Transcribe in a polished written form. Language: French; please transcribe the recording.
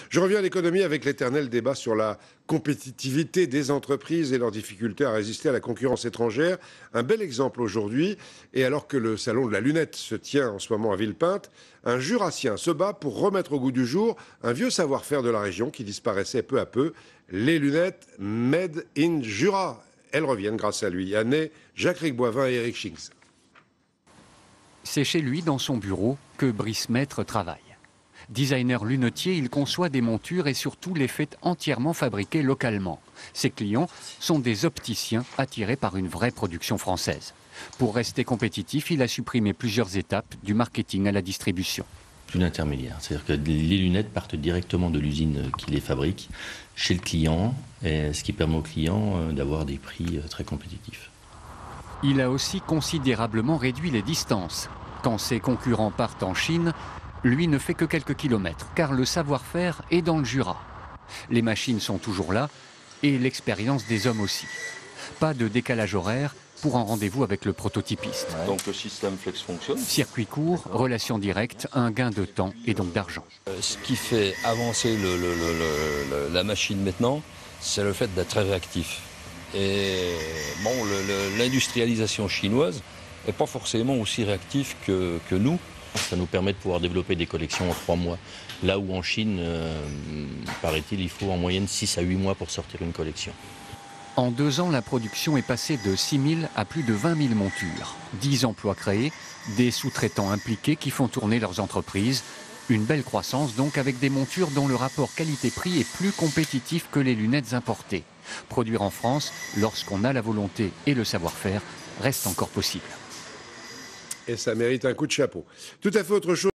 Je reviens à l'économie avec l'éternel débat sur la compétitivité des entreprises et leur difficulté à résister à la concurrence étrangère. Un bel exemple aujourd'hui, et alors que le salon de la lunette se tient en ce moment à Villepinte, un Jurassien se bat pour remettre au goût du jour un vieux savoir-faire de la région qui disparaissait peu à peu, les lunettes Made in Jura. Elles reviennent grâce à lui. Année, Jacques Boivin et Eric Schings. C'est chez lui, dans son bureau, que Brice Maître travaille. Designer lunetier, il conçoit des montures et surtout les fait entièrement fabriquer localement. Ses clients sont des opticiens attirés par une vraie production française. Pour rester compétitif, il a supprimé plusieurs étapes, du marketing à la distribution. Plus d'intermédiaire, c'est-à-dire que les lunettes partent directement de l'usine qui les fabrique chez le client, et ce qui permet au client d'avoir des prix très compétitifs. Il a aussi considérablement réduit les distances. Quand ses concurrents partent en Chine, lui ne fait que quelques kilomètres, car le savoir-faire est dans le Jura. Les machines sont toujours là, et l'expérience des hommes aussi. Pas de décalage horaire pour un rendez-vous avec le prototypiste. Donc le système flex fonctionne. Circuit court, relation directe, un gain de temps et donc d'argent. Ce qui fait avancer la machine maintenant, c'est le fait d'être très réactif. Et bon, l'industrialisation chinoise n'est pas forcément aussi réactive que nous. Ça nous permet de pouvoir développer des collections en 3 mois. Là où en Chine, paraît-il, il faut en moyenne 6 à 8 mois pour sortir une collection. En 2 ans, la production est passée de 6 000 à plus de 20 000 montures. 10 emplois créés, des sous-traitants impliqués qui font tourner leurs entreprises. Une belle croissance donc avec des montures dont le rapport qualité-prix est plus compétitif que les lunettes importées. Produire en France, lorsqu'on a la volonté et le savoir-faire, reste encore possible. Et ça mérite un coup de chapeau. Tout à fait autre chose.